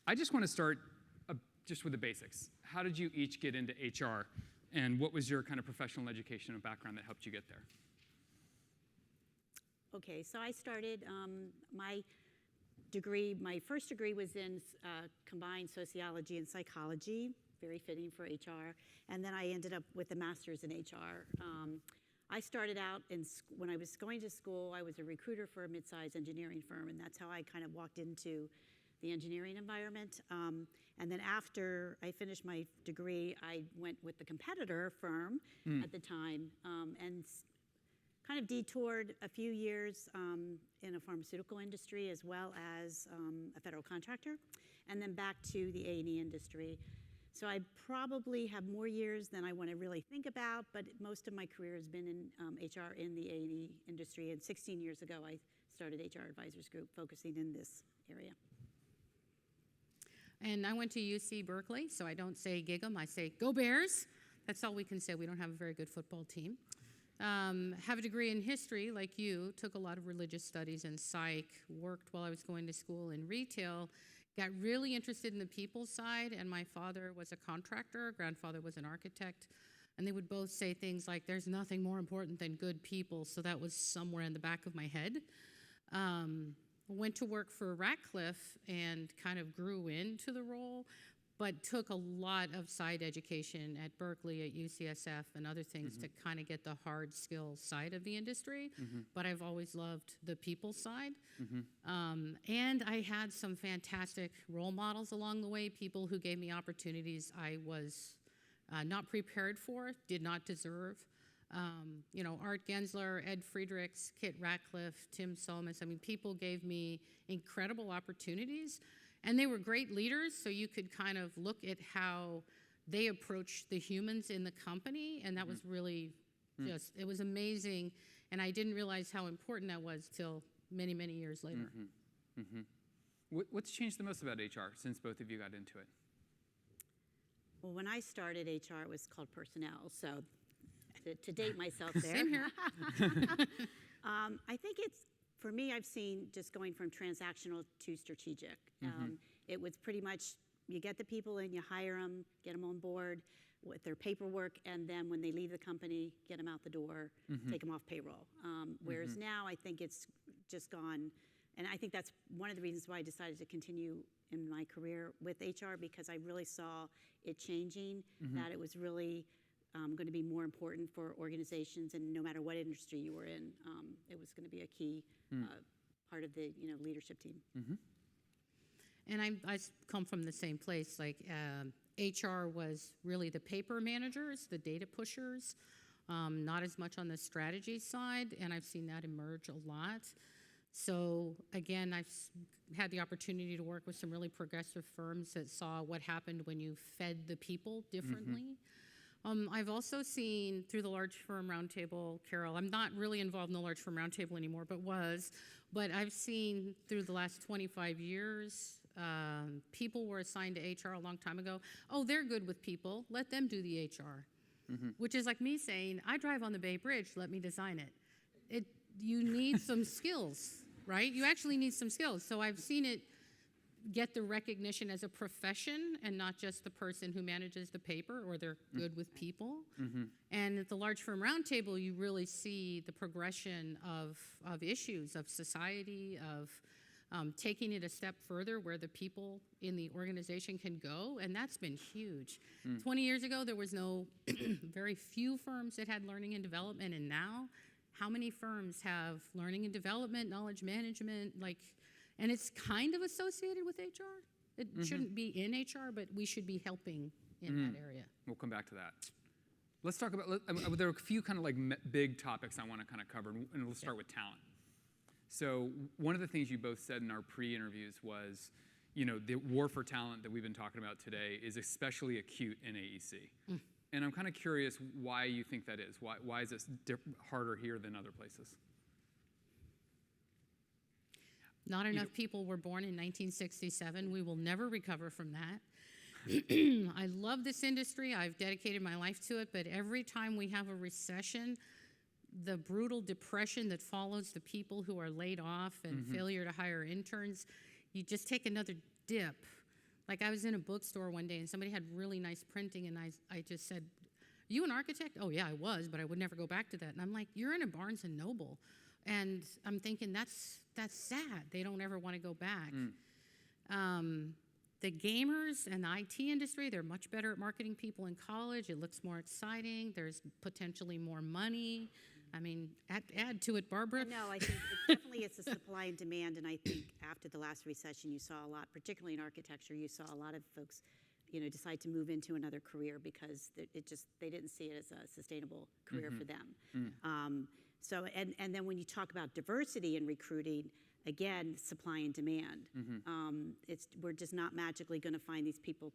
I just want to start just with the basics. How did you each get into HR? And what was your kind of professional education and background that helped you get there? Okay, so I started my first degree was in combined sociology and psychology, very fitting for HR, and then I ended up with a master's in HR. I started out when I was going to school, I was a recruiter for a mid-sized engineering firm, and that's how I kind of walked into the engineering environment. And then after I finished my degree, I went with the competitor firm at the time and kind of detoured a few years in a pharmaceutical industry as well as a federal contractor, and then back to the A&E industry. So I probably have more years than I want to really think about, but most of my career has been in HR in the A&E industry, and 16 years ago I started HR Advisors Group focusing in this area. And I went to UC Berkeley, so I don't say gig 'em, I say go Bears. That's all we can say. We don't have a very good football team. Have a degree in history, like you, took a lot of religious studies and psych, worked while I was going to school in retail, got really interested in the people side, and my father was a contractor, grandfather was an architect, and they would both say things like, there's nothing more important than good people, so that was somewhere in the back of my head. Went to work for Ratcliffe and kind of grew into the role, but took a lot of side education at Berkeley, at UCSF, and other things to kind of get the hard skills side of the industry. But I've always loved the people side. And I had some fantastic role models along the way, people who gave me opportunities I was not prepared for, did not deserve. You know, Art Gensler, Ed Friedrichs, Kit Ratcliffe, Tim Solomons. I mean, people gave me incredible opportunities, and they were great leaders, so you could kind of look at how they approached the humans in the company, and that was really just, it was amazing, and I didn't realize how important that was till many, many years later. What's changed the most about HR since both of you got into it? Well, when I started HR, it was called personnel, so to date myself there. Same here. I think it's, for me, I've seen just going from transactional to strategic. It was pretty much, you get the people in, you hire them, get them on board with their paperwork, and then when they leave the company, get them out the door, take them off payroll. Whereas now I think it's just gone, and I think that's one of the reasons why I decided to continue in my career with HR, because I really saw it changing, that it was really going to be more important for organizations, and no matter what industry you were in, it was going to be a key part of the leadership team. And I come from the same place. Like HR was really the paper managers, the data pushers, not as much on the strategy side, and I've seen that emerge a lot. So again, I've had the opportunity to work with some really progressive firms that saw what happened when you fed the people differently. I've also seen through the large firm roundtable, Carol, I'm not really involved in the large firm roundtable anymore, but I've seen through the last 25 years, people were assigned to HR a long time ago. Oh, they're good with people, let them do the HR. Which is like me saying, I drive on the Bay Bridge, let me design it. You need some skills, right? You actually need some skills. So I've seen it get the recognition as a profession and not just the person who manages the paper or they're good with people. And at the large firm roundtable, you really see the progression of issues, of society, of taking it a step further where the people in the organization can go, and that's been huge. 20 years ago, there was very few firms that had learning and development, and now, how many firms have learning and development, knowledge management, and it's kind of associated with HR. It shouldn't be in HR, but we should be helping in that area. We'll come back to that. Let's talk about, there are a few kind of like big topics I want to kind of cover, and we'll start with talent. So one of the things you both said in our pre-interviews was, the war for talent that we've been talking about today is especially acute in AEC. And I'm kind of curious why you think that is. Why is this harder here than other places? Not enough people were born in 1967. We will never recover from that. I love this industry. I've dedicated my life to it, but every time we have a recession, the brutal depression that follows the people who are laid off and failure to hire interns, you just take another dip. Like I was in a bookstore one day and somebody had really nice printing and I just said, "You an architect?" "Oh yeah, I was, but I would never go back to that." And I'm like, "You're in a Barnes and Noble." And I'm thinking that's sad. They don't ever want to go back. The gamers and the IT industry, they're much better at marketing people in college. It looks more exciting. There's potentially more money. I mean, add to it, Barbara. No, I think definitely it's a supply and demand, and I think after the last recession, you saw a lot, particularly in architecture, you saw a lot of folks, decide to move into another career because they didn't see it as a sustainable career for them. So, and then when you talk about diversity in recruiting, again, supply and demand. We're just not magically going to find these people,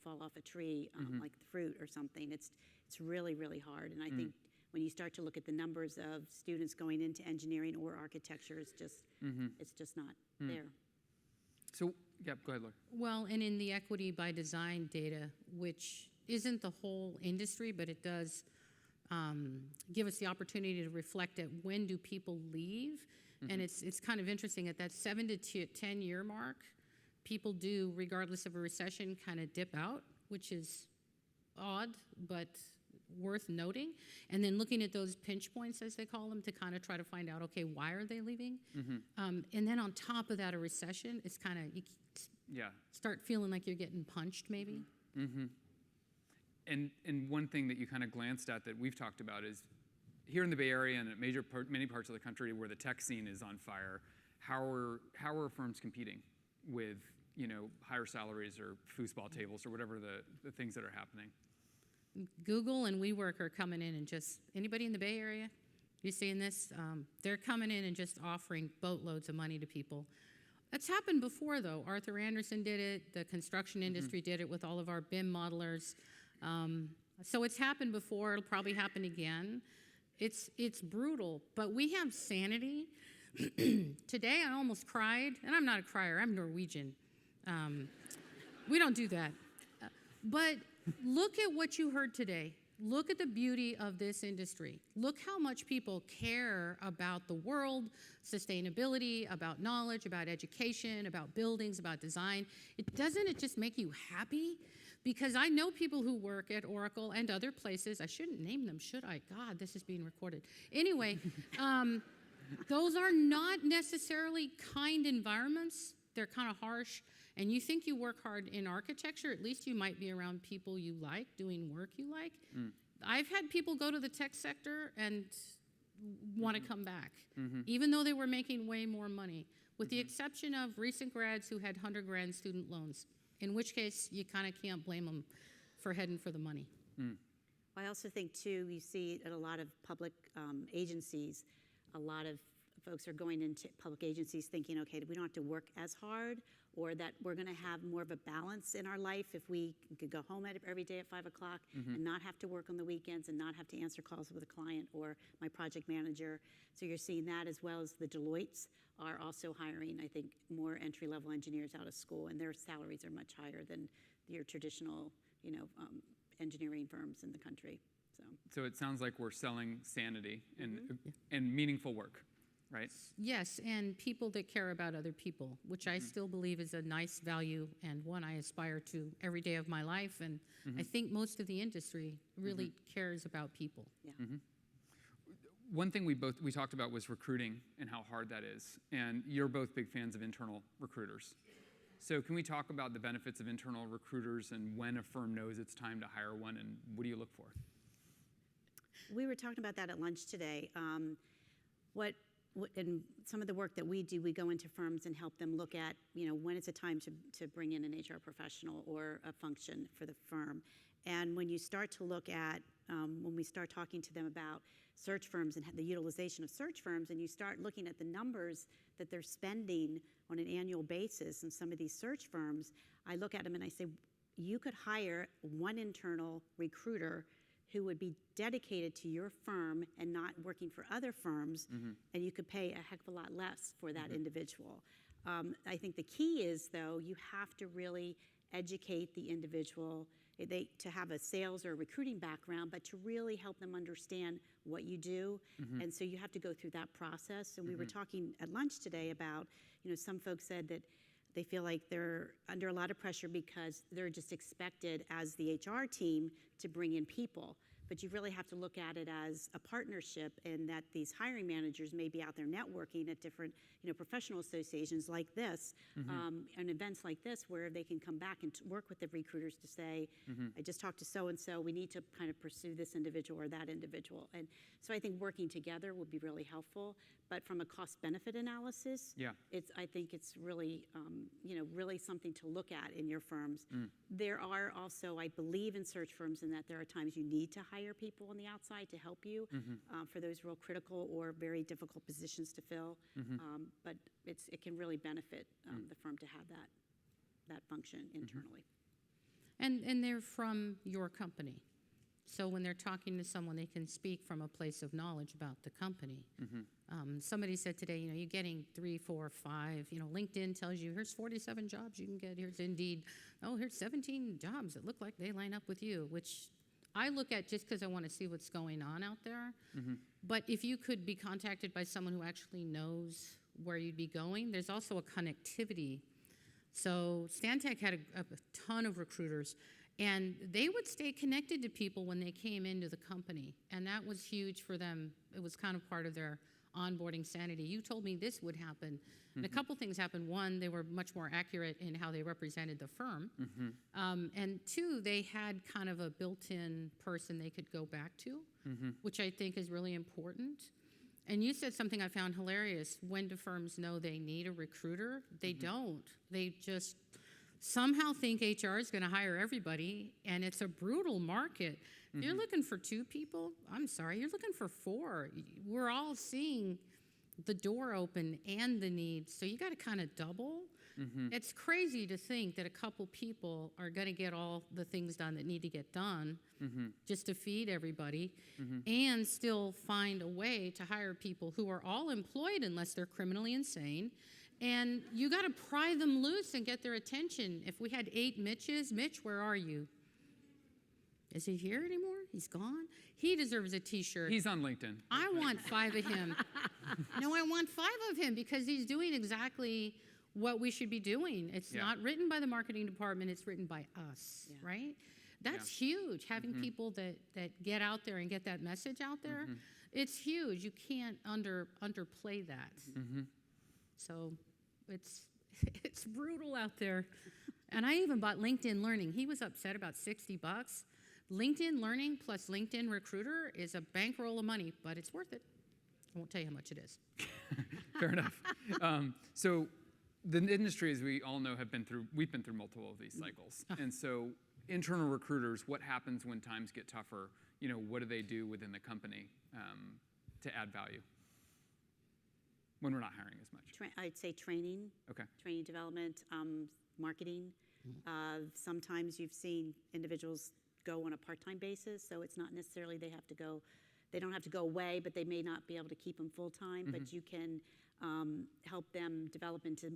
fall off a tree like the fruit or something. It's really, really hard, and I think when you start to look at the numbers of students going into engineering or architecture, it's just not there. So, yeah, go ahead, Laura. Well, and in the equity by design data, which isn't the whole industry, but it does give us the opportunity to reflect at when do people leave. And it's kind of interesting at that 7 to 10 year mark, people do, regardless of a recession, kind of dip out, which is odd, but worth noting. And then looking at those pinch points, as they call them, to kind of try to find out, okay, why are they leaving? And then on top of that, a recession, it's kind of, you start feeling like you're getting punched maybe. And one thing that you kind of glanced at that we've talked about is here in the Bay Area and at many parts of the country where the tech scene is on fire, how are firms competing with higher salaries or foosball tables or whatever the things that are happening? Google and WeWork are coming in and just, anybody in the Bay Area, you seeing this? They're coming in and just offering boatloads of money to people. That's happened before though. Arthur Andersen did it, the construction industry did it with all of our BIM modelers. So it's happened before, it'll probably happen again. It's brutal, but we have sanity. Today I almost cried, and I'm not a crier, I'm Norwegian. We don't do that. But look at what you heard today. Look at the beauty of this industry. Look how much people care about the world, sustainability, about knowledge, about education, about buildings, about design. Doesn't it just make you happy? Because I know people who work at Oracle and other places. I shouldn't name them, should I? God, this is being recorded. Anyway, those are not necessarily kind environments. They're kind of harsh. And you think you work hard in architecture, at least you might be around people you like, doing work you like. I've had people go to the tech sector and want to come back, even though they were making way more money, with the exception of recent grads who had 100 grand student loans, in which case you kind of can't blame them for heading for the money. I also think, too, you see at a lot of public agencies, a lot of folks are going into public agencies thinking, okay, we don't have to work as hard, or that we're going to have more of a balance in our life if we could go home every day at 5 o'clock and not have to work on the weekends and not have to answer calls with a client or my project manager. So you're seeing that, as well as the Deloittes are also hiring, I think, more entry-level engineers out of school, and their salaries are much higher than your traditional, engineering firms in the country. So it sounds like we're selling sanity and meaningful work. Right? Yes, and people that care about other people, which I still believe is a nice value and one I aspire to every day of my life. And I think most of the industry really cares about people. Yeah. One thing we talked about was recruiting and how hard that is. And you're both big fans of internal recruiters. So can we talk about the benefits of internal recruiters and when a firm knows it's time to hire one, and what do you look for? We were talking about that at lunch today. In some of the work that we do, we go into firms and help them look at, when it's a time to bring in an HR professional or a function for the firm. And when you start to look at, when we start talking to them about search firms and the utilization of search firms, and you start looking at the numbers that they're spending on an annual basis in some of these search firms, I look at them and I say, you could hire one internal recruiter who would be dedicated to your firm and not working for other firms, and you could pay a heck of a lot less for that individual. I think the key is, though, you have to really educate the individual to have a sales or recruiting background, but to really help them understand what you do. And so you have to go through that process. And we were talking at lunch today about, some folks said that They feel like they're under a lot of pressure because they're just expected as the HR team to bring in people. But you really have to look at it as a partnership, and that these hiring managers may be out there networking at different, professional associations like this, and events like this, where they can come back and work with the recruiters to say, I just talked to so-and-so, we need to kind of pursue this individual or that individual. And so I think working together would be really helpful. But from a cost-benefit analysis, I think it's really, really something to look at in your firms. There are also, I believe in search firms, in that there are times you need to hire people on the outside to help you for those real critical or very difficult positions to fill. But it can really benefit the firm to have that function internally. And they're from your company. So when they're talking to someone, they can speak from a place of knowledge about the company. Somebody said today, you're getting 3, 4, 5. LinkedIn tells you, here's 47 jobs you can get. Here's Indeed. Oh, here's 17 jobs that look like they line up with you, which I look at just because I want to see what's going on out there. But if you could be contacted by someone who actually knows where you'd be going, there's also a connectivity. So Stantec had a ton of recruiters, and they would stay connected to people when they came into the company, and that was huge for them. It was kind of part of their onboarding sanity. You told me this would happen. And a couple things happened. One, they were much more accurate in how they represented the firm. And two, they had kind of a built-in person they could go back to, which I think is really important. And you said something I found hilarious. When do firms know they need a recruiter? They don't. They just somehow think HR is going to hire everybody, and it's a brutal market. If you're looking for 2 people, I'm sorry, you're looking for 4. We're all seeing the door open and the need, so you got to kind of double. It's crazy to think that a couple people are going to get all the things done that need to get done just to feed everybody and still find a way to hire people who are all employed unless they're criminally insane. And you got to pry them loose and get their attention. If we had 8 Mitches, Mitch, where are you? Is he here anymore? He's gone? He deserves a T-shirt. He's on LinkedIn. I want 5 of him. No, I want 5 of him because he's doing exactly what we should be doing. It's not written by the marketing department. It's written by us, right? That's huge. Having people that get out there and get that message out there, it's huge. You can't underplay that. So it's brutal out there. And I even bought LinkedIn Learning. He was upset about $60. LinkedIn Learning plus LinkedIn Recruiter is a bankroll of money, but it's worth it. I won't tell you how much it is. Fair enough. So the industry, as we all know, we've been through multiple of these cycles. And so internal recruiters, what happens when times get tougher? What do they do within the company to add value when we're not hiring as much? I'd say training. Okay. Training development, marketing. Sometimes you've seen individuals go on a part-time basis, so it's not necessarily they don't have to go away, but they may not be able to keep them full-time, but you can help them develop into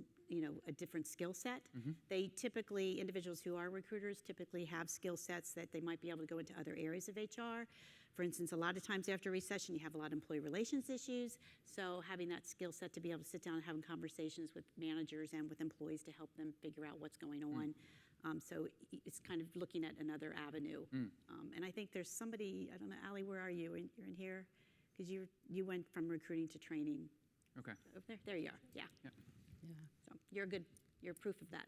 a different skill set. Individuals who are recruiters typically have skill sets that they might be able to go into other areas of HR. For instance, a lot of times after recession, you have a lot of employee relations issues, so having that skill set to be able to sit down and have conversations with managers and with employees to help them figure out what's going on. So it's kind of looking at another avenue. And I think there's somebody, I don't know, Allie, where are you? You're in here? Because you went from recruiting to training. Okay. There you are, yeah. So you're proof of that.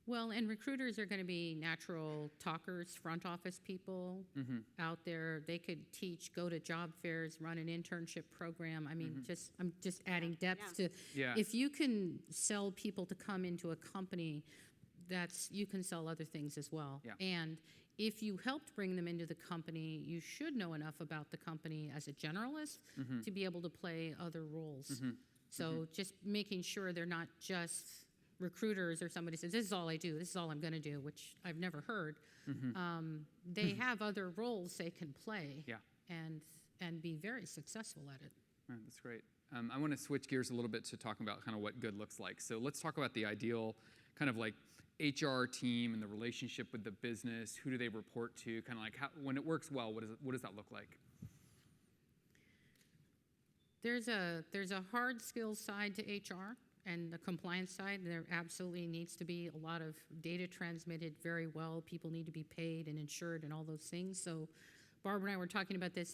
Well, and recruiters are going to be natural talkers, front office people out there. They could teach, go to job fairs, run an internship program. I mean, I'm just adding depth to. If you can sell people to come into a company, you can sell other things as well. And if you helped bring them into the company, you should know enough about the company as a generalist to be able to play other roles. So just making sure they're not just recruiters or somebody says, this is all I do, this is all I'm going to do, which I've never heard. They have other roles they can play and be very successful at it. Right, that's great. I want to switch gears a little bit to talk about kind of what good looks like. So let's talk about the ideal kind of like HR team and the relationship with the business. Who do they report to? Kind of like when it works well, what does that look like? There's a hard skills side to HR, and the compliance side, there absolutely needs to be a lot of data transmitted very well. People need to be paid and insured and all those things. So Barb and I were talking about this.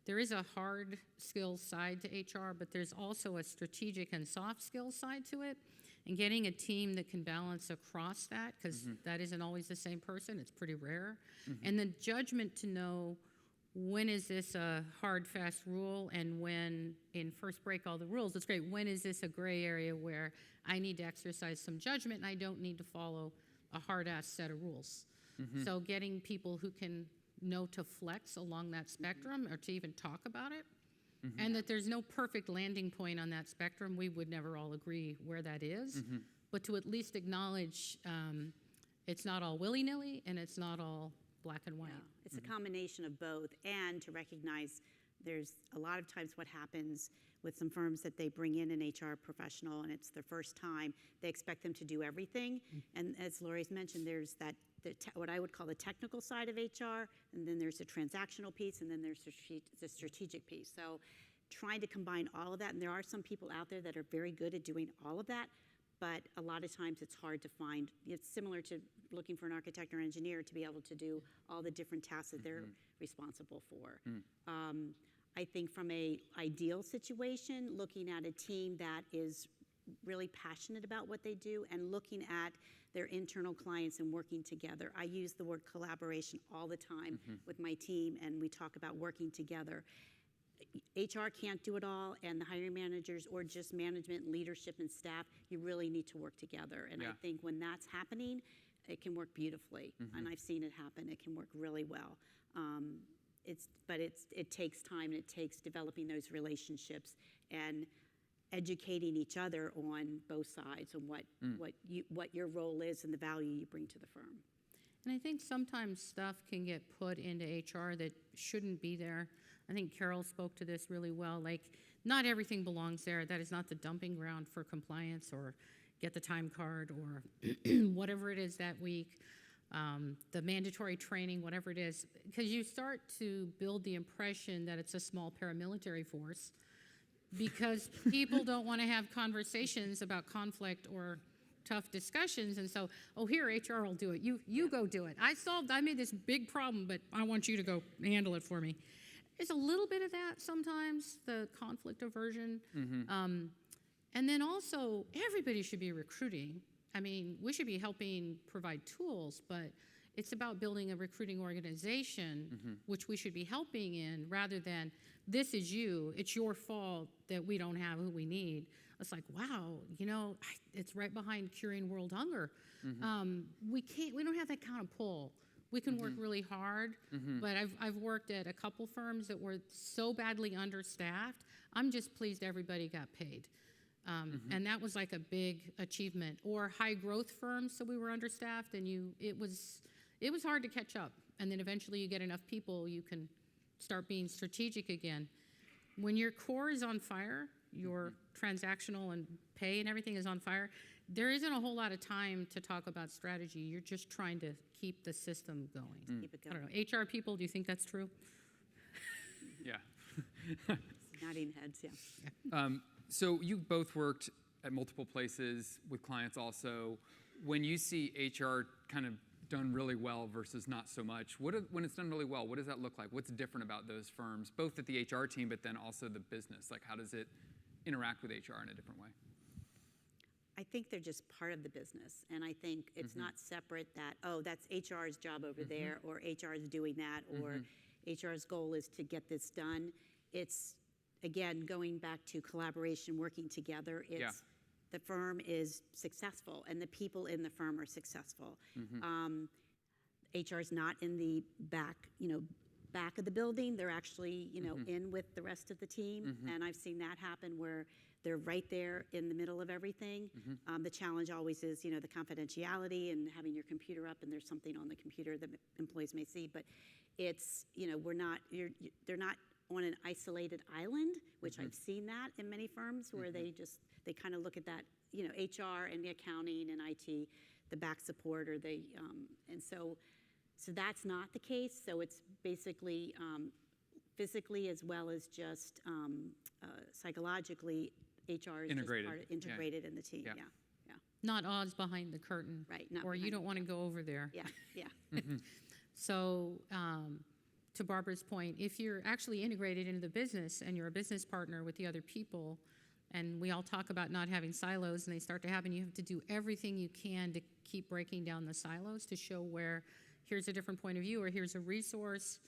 There is a hard skills side to HR, but there's also a strategic and soft skills side to it. And getting a team that can balance across that, because that isn't always the same person, it's pretty rare. And the judgment to know when is this a hard, fast rule, and when, in first break all the rules, it's great. When is this a gray area where I need to exercise some judgment and I don't need to follow a hard-ass set of rules? So getting people who can know to flex along that spectrum or to even talk about it, and that there's no perfect landing point on that spectrum. We would never all agree where that is, but to at least acknowledge it's not all willy-nilly and it's not all black and white. Yeah. It's a combination of both, and to recognize there's a lot of times what happens with some firms that they bring in an HR professional and it's their first time, they expect them to do everything. And as Laurie's mentioned, there's that what I would call the technical side of HR, and then there's the transactional piece, and then there's the strategic piece. So trying to combine all of that, and there are some people out there that are very good at doing all of that, but a lot of times it's hard to find. It's similar to looking for an architect or engineer to be able to do all the different tasks that they're responsible for. I think from a ideal situation, looking at a team that is really passionate about what they do and looking at their internal clients and working together. I use the word collaboration all the time with my team, and we talk about working together. HR can't do it all, and the hiring managers or just management, leadership, and staff, you really need to work together. And I think when that's happening, it can work beautifully. And I've seen it happen. It can work really well. It takes time, and it takes developing those relationships and educating each other on both sides and what your role is and the value you bring to the firm. And I think sometimes stuff can get put into HR that shouldn't be there. I think Carol spoke to this really well. Like, not everything belongs there. That is not the dumping ground for compliance or get the time card or whatever it is that week, the mandatory training, whatever it is. Because you start to build the impression that it's a small paramilitary force because people don't want to have conversations about conflict or tough discussions, and so, oh, here, HR will do it. You go do it. I made this big problem, but I want you to go handle it for me. There's a little bit of that sometimes, the conflict aversion. And then also, everybody should be recruiting. I mean, we should be helping provide tools, but it's about building a recruiting organization, which we should be helping in, rather than, this is you, it's your fault that we don't have who we need. It's like, wow, it's right behind curing world hunger. We don't have that kind of pull. We can work really hard, but I've worked at a couple firms that were so badly understaffed. I'm just pleased everybody got paid. And that was like a big achievement. Or high growth firms, so we were understaffed, and it was hard to catch up. And then eventually you get enough people, you can start being strategic again. When your core is on fire, your transactional and pay and everything is on fire, there isn't a whole lot of time to talk about strategy. You're just trying to keep the system going. Keep it going. I don't know, HR people, do you think that's true? Yeah. Nodding heads, yeah. So you both worked at multiple places with clients also. When you see HR kind of done really well versus not so much, when it's done really well, what does that look like? What's different about those firms, both at the HR team, but then also the business? Like, how does it interact with HR in a different way? I think they're just part of the business, and I think it's not separate that, oh, that's HR's job over there, or HR is doing that, or HR's goal is to get this done. It's, again, going back to collaboration, working together. It's the firm is successful, and the people in the firm are successful. HR is not in the back of the building. They're actually, in with the rest of the team, and I've seen that happen where they're right there in the middle of everything. The challenge always is, the confidentiality and having your computer up and there's something on the computer that employees may see, but it's, they're not on an isolated island, which I've seen that in many firms where they kind of look at that, HR and the accounting and IT, the back support, or and so that's not the case. So it's basically physically as well as just psychologically, HR is Integrated. just integrated in the team. Yeah. Yeah. Not Oz behind the curtain. Right, not Or you behind don't the want to go over there. Yeah. So, to Barbara's point, if you're actually integrated into the business and you're a business partner with the other people, and we all talk about not having silos and they start to happen, you have to do everything you can to keep breaking down the silos to show where here's a different point of view or here's a resource.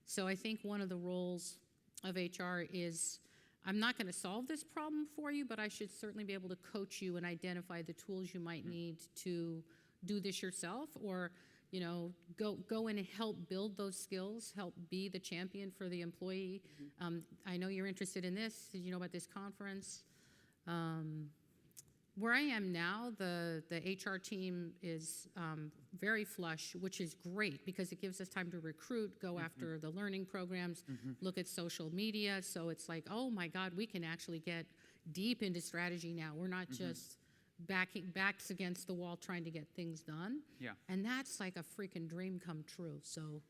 So I think one of the roles of HR is, I'm not going to solve this problem for you, but I should certainly be able to coach you and identify the tools you might need to do this yourself, or go in and help build those skills, help be the champion for the employee. I know you're interested in this. Did you know about this conference? Where I am now, the HR team is very flush, which is great because it gives us time to recruit, go after the learning programs, look at social media. So it's like, oh my God, we can actually get deep into strategy now. We're not just backs against the wall trying to get things done. Yeah. And that's like a freaking dream come true. So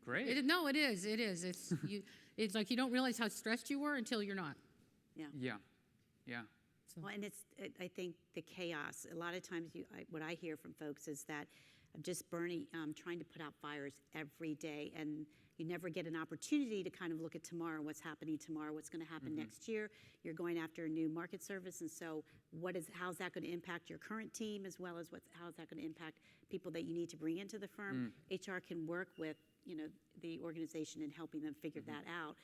Great. it is. It's like you don't realize how stressed you were until you're not. Yeah. Well, and I think the chaos, a lot of times what I hear from folks is that I'm just trying to put out fires every day, and you never get an opportunity to kind of look at tomorrow, what's happening tomorrow, what's going to happen next year. You're going after a new market service, and so how's that going to impact your current team, as well as how's that going to impact people that you need to bring into the firm? HR can work with the organization in helping them figure that out.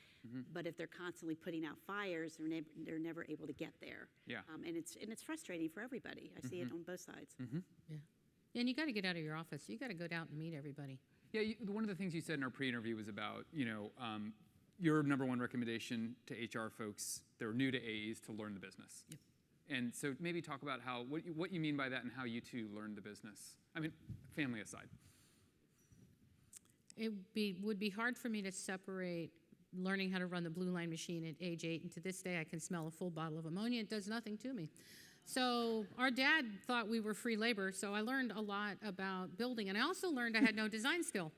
But if they're constantly putting out fires, they're never able to get there. Yeah. And it's frustrating for everybody. I see it on both sides. Yeah. And you got to get out of your office. You got to go out and meet everybody. Yeah, one of the things you said in our pre-interview was about, your number one recommendation to HR folks that are new to AEs to learn the business. Yep. And so maybe talk about what you mean by that and how you two learned the business. I mean, family aside. It would be hard for me to separate learning how to run the blue line machine at age 8, and to this day I can smell a full bottle of ammonia. It does nothing to me. So our dad thought we were free labor, so I learned a lot about building, and I also learned I had no design skill.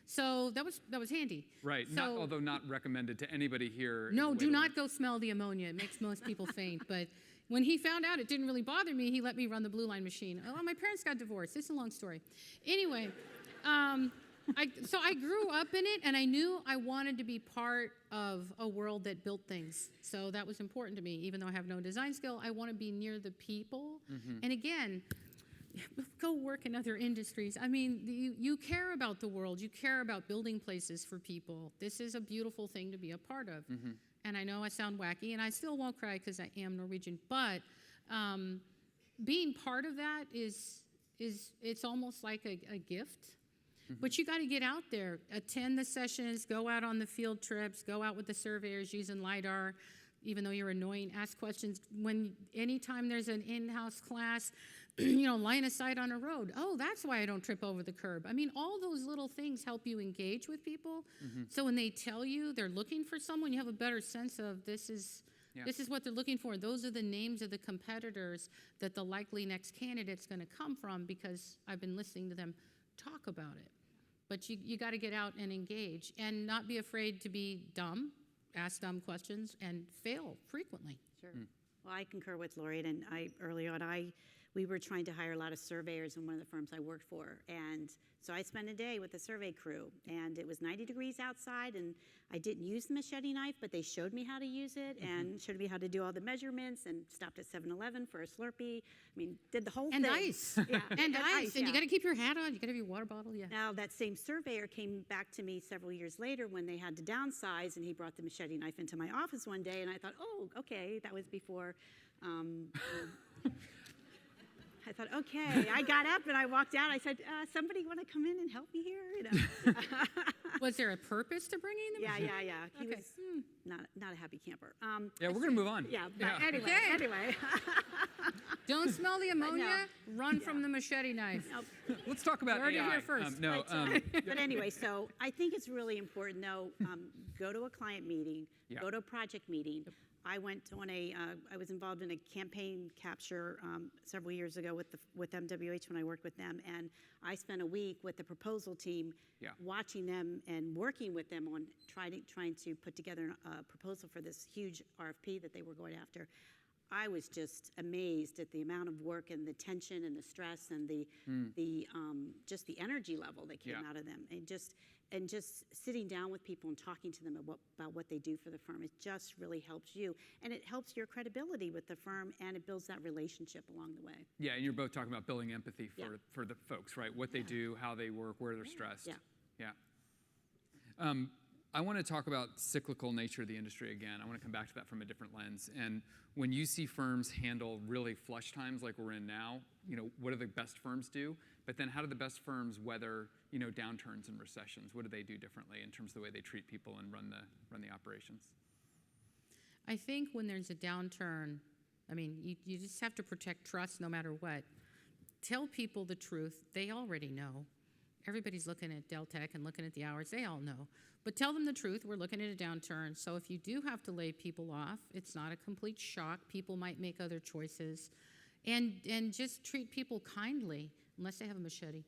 So that was handy. Right, So, although not recommended to anybody here. no, do not go smell the ammonia. It makes most people faint. But when he found out it didn't really bother me, he let me run the blue line machine. Oh, my parents got divorced. This is a long story. Anyway, so I grew up in it, and I knew I wanted to be part of a world that built things. So that was important to me. Even though I have no design skill, I want to be near the people. And again, go work in other industries. I mean, you care about the world. You care about building places for people. This is a beautiful thing to be a part of. And I know I sound wacky, and I still won't cry because I am Norwegian, but being part of that it's almost like a gift. But you got to get out there, attend the sessions, go out on the field trips, go out with the surveyors using LiDAR, even though you're annoying, ask questions. Anytime there's an in-house class, line of sight on a road. Oh, that's why I don't trip over the curb. I mean, all those little things help you engage with people. So when they tell you they're looking for someone, you have a better sense of this is what they're looking for. Those are the names of the competitors that the likely next candidate's going to come from because I've been listening to them talk about it. But you got to get out and engage and not be afraid to be dumb, ask dumb questions, and fail frequently. Sure. Well, I concur with Laurie, and early on, we were trying to hire a lot of surveyors in one of the firms I worked for, and so I spent a day with the survey crew, and it was 90 degrees outside, and I didn't use the machete knife, but they showed me how to use it and showed me how to do all the measurements, and stopped at 7-Eleven for a Slurpee. I mean, did the whole And thing. ice. Yeah, And ice. And yeah. you got to keep your hat on. You got to have your water bottle. Yeah. Now, that same surveyor came back to me several years later when they had to downsize, and he brought the machete knife into my office one day, and I thought, oh, okay, that was before. I thought, okay. I got up and I walked out. I said, somebody want to come in and help me here? Was there a purpose to bringing them? Yeah. He Okay. was not a happy camper. Yeah, we're going to move on. Yeah, but anyway. Don't smell the ammonia. Run from the machete knife. Let's talk about You heard it AI. here first. But anyway, so I think it's really important, though, go to a client meeting, go to a project meeting. I went on I was involved in a campaign capture several years ago with MWH when I worked with them, and I spent a week with the proposal team watching them and working with them on trying to put together a proposal for this huge RFP that they were going after. was just amazed at the amount of work and the tension and the stress and the just the energy level that came out of them, and just sitting down with people and talking to them about what they do for the firm. It just really helps you, and it helps your credibility with the firm, and it builds that relationship along the way. Yeah, and you're both talking about building empathy for the folks, right? What they do, how they work, where they're stressed. Yeah. I want to talk about cyclical nature of the industry again. I want to come back to that from a different lens. And when you see firms handle really flush times like we're in now, what do the best firms do? But then how do the best firms weather, downturns and recessions? What do they do differently in terms of the way they treat people and run the operations? I think when there's a downturn, you just have to protect trust no matter what. Tell people the truth. They already know. Everybody's looking at Deltek and looking at the hours. They all know. But tell them the truth. We're looking at a downturn. So if you do have to lay people off, it's not a complete shock. People might make other choices. And just treat people kindly, unless they have a machete.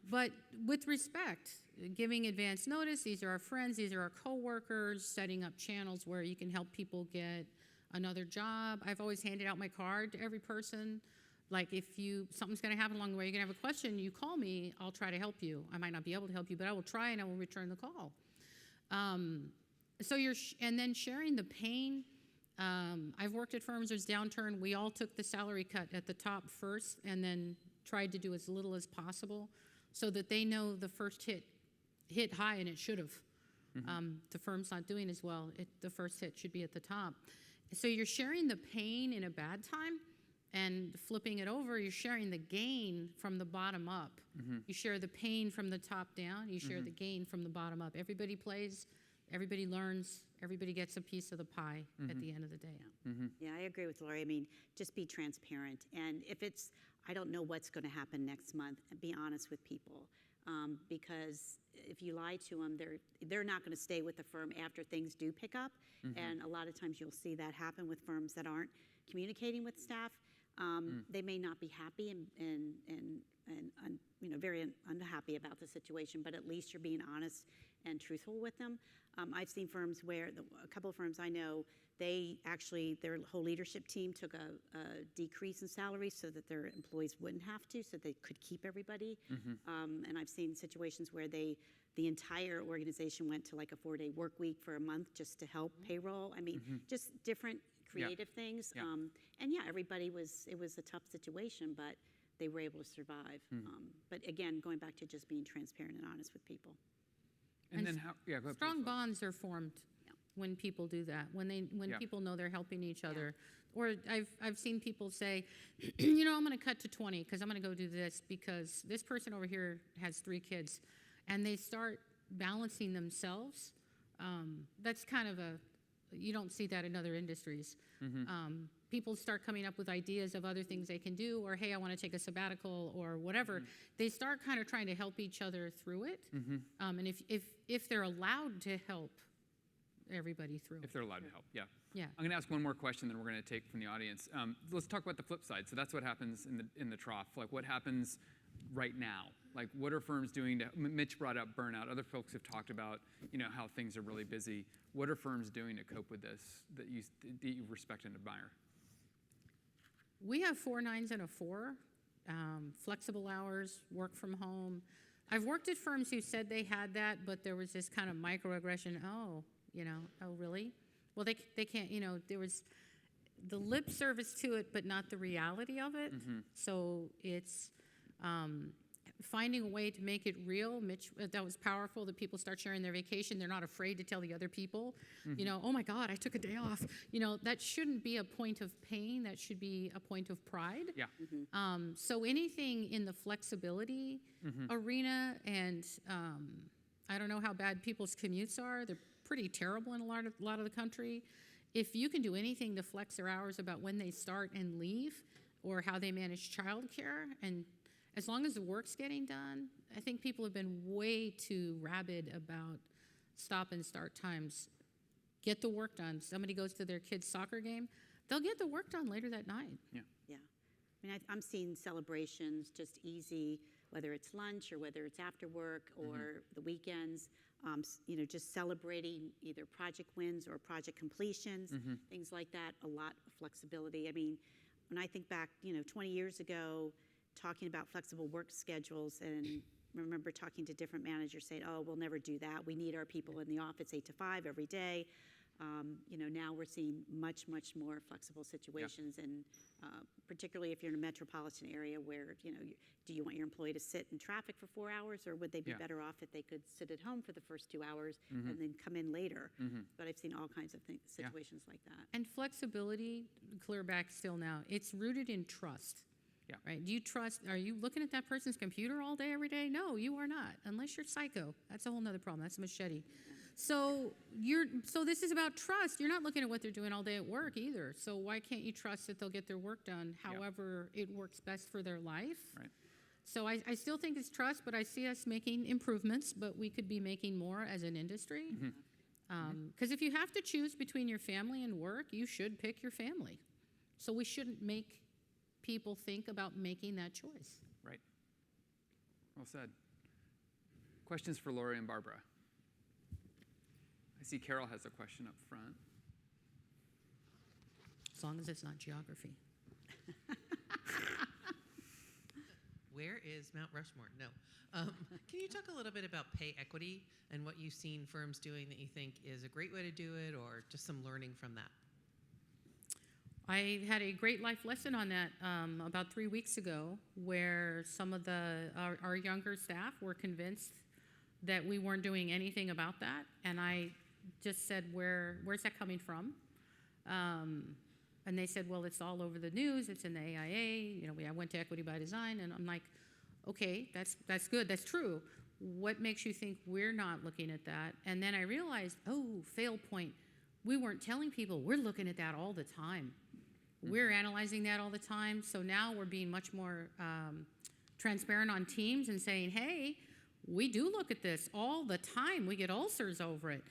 But with respect, giving advance notice. These are our friends. These are our coworkers. Setting up channels where you can help people get another job. I've always handed out my card to every person. Like if something's going to happen along the way, you're going to have a question, you call me, I'll try to help you. I might not be able to help you, but I will try and I will return the call. So and then sharing the pain. I've worked at firms, there's downturn. We all took the salary cut at the top first and then tried to do as little as possible so that they know the first hit high, and it should have. The firm's not doing as well. The first hit should be at the top. So you're sharing the pain in a bad time. And flipping it over, you're sharing the gain from the bottom up. You share the pain from the top down. You share the gain from the bottom up. Everybody plays, everybody learns, everybody gets a piece of the pie at the end of the day. Yeah, I agree with Laurie. Just be transparent. And if I don't know what's going to happen next month, be honest with people. Because if you lie to them, they're not going to stay with the firm after things do pick up. And a lot of times you'll see that happen with firms that aren't communicating with staff. They may not be happy and very unhappy about the situation, but at least you're being honest and truthful with them. I've seen firms where a couple of firms I know, their whole leadership team took a decrease in salary so that their employees wouldn't have to, so they could keep everybody. And I've seen situations where the entire organization went to like a 4-day work week for a month just to help payroll. Just different creative things. And everybody it was a tough situation, but they were able to survive. But again, going back to just being transparent and honest with people. And then go ahead. Strong bonds are formed when people do that, when people know they're helping each other. Or I've seen people say, I'm going to cut to 20 because I'm going to go do this because this person over here has 3 kids. And they start balancing themselves. That's kind of you don't see that in other industries. People start coming up with ideas of other things they can do, or hey, I want to take a sabbatical or whatever. They start kind of trying to help each other through it. And if they're allowed to help everybody through it. If they're allowed to help, yeah. Yeah. I'm going to ask one more question, then we're going to take from the audience. Let's talk about the flip side. So that's what happens in the trough. Like what happens right now? Like what are firms doing Mitch brought up burnout. Other folks have talked about, how things are really busy. What are firms doing to cope with this that you respect and admire? We have 4 9s and a 4, flexible hours, work from home. I've worked at firms who said they had that, but there was this kind of microaggression. Oh really? Well, they can't, there was the lip service to it, but not the reality of it. So it's finding a way to make it real. Mitch, that was powerful, that people start sharing their vacation. They're not afraid to tell the other people, oh my God, I took a day off. That shouldn't be a point of pain. That should be a point of pride. Yeah. So anything in the flexibility arena, and I don't know how bad people's commutes are. They're pretty terrible in a lot of the country. If you can do anything to flex their hours about when they start and leave, or how they manage childcare, and as long as the work's getting done, I think people have been way too rabid about stop and start times. Get the work done. Somebody goes to their kid's soccer game, they'll get the work done later that night. Yeah. I'm seeing celebrations just easy, whether it's lunch or whether it's after work or the weekends. just celebrating either project wins or project completions, things like that, a lot of flexibility. I mean, when I think back, 20 years ago, talking about flexible work schedules, and remember talking to different managers saying, oh, we'll never do that. We need our people in the office 8 to 5 every day. Now we're seeing much, much more flexible situations, and particularly if you're in a metropolitan area where, do you want your employee to sit in traffic for 4 hours, or would they be better off if they could sit at home for the first 2 hours and then come in later? But I've seen all kinds of situations like that. And flexibility, clear back still now, it's rooted in trust. Yeah. Right? Do you trust, are you looking at that person's computer all day, every day? No, you are not, unless you're psycho. That's a whole nother problem. That's a machete. So this is about trust. You're not looking at what they're doing all day at work either. So why can't you trust that they'll get their work done however it works best for their life? Right. So I still think it's trust, but I see us making improvements, but we could be making more as an industry. Because if you have to choose between your family and work, you should pick your family. So we shouldn't make people think about making that choice. Right. Well said. Questions for Laurie and Barbara? I see Carol has a question up front. As long as it's not geography. Where is Mount Rushmore? No. Can you talk a little bit about pay equity and what you've seen firms doing that you think is a great way to do it, or just some learning from that? I had a great life lesson on that about 3 weeks ago, where some of our younger staff were convinced that we weren't doing anything about that, and I just said, where's that coming from? And they said, well, it's all over the news. It's in the AIA. I went to Equity by Design, and I'm like, okay, that's good. That's true. What makes you think we're not looking at that? And then I realized, fail point. We weren't telling people. We're looking at that all the time. We're analyzing that all the time. So now we're being much more transparent on teams and saying, hey, we do look at this all the time. We get ulcers over it.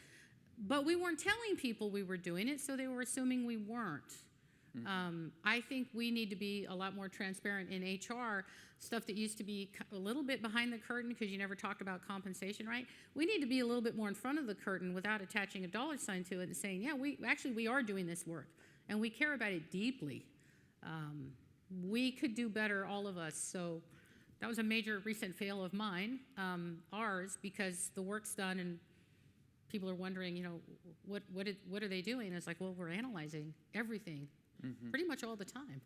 But we weren't telling people we were doing it, so they were assuming we weren't. I think we need to be a lot more transparent in HR, stuff that used to be a little bit behind the curtain because you never talked about compensation, right? We need to be a little bit more in front of the curtain without attaching a dollar sign to it and saying, yeah, we are doing this work, and we care about it deeply. We could do better, all of us. So that was a major recent fail of mine, ours, because the work's done and people are wondering, what are they doing? And it's like, well, we're analyzing everything, pretty much all the time.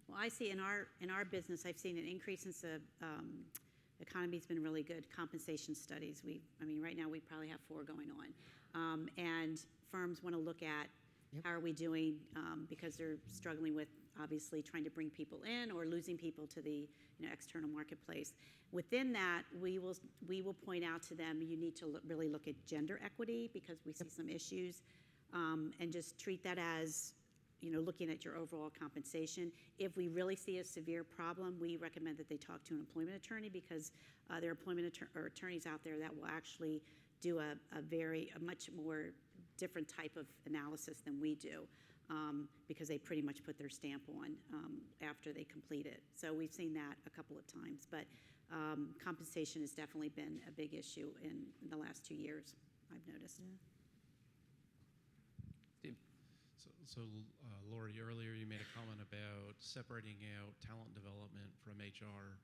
Well, I see in our business, I've seen an increase since the economy's been really good. Compensation studies. Right now we probably have 4 going on, and firms want to look at how are we doing because they're struggling with obviously trying to bring people in or losing people to the external marketplace. Within that, we will point out to them, you need to really look at gender equity because we see some issues, and just treat that as looking at your overall compensation. If we really see a severe problem, we recommend that they talk to an employment attorney because there are employment attorneys out there that will actually do a much more different type of analysis than we do. Because they pretty much put their stamp on after they complete it. So we've seen that a couple of times, but compensation has definitely been a big issue in the last 2 years, I've noticed. Steve? So Laurie, earlier you made a comment about separating out talent development from HR,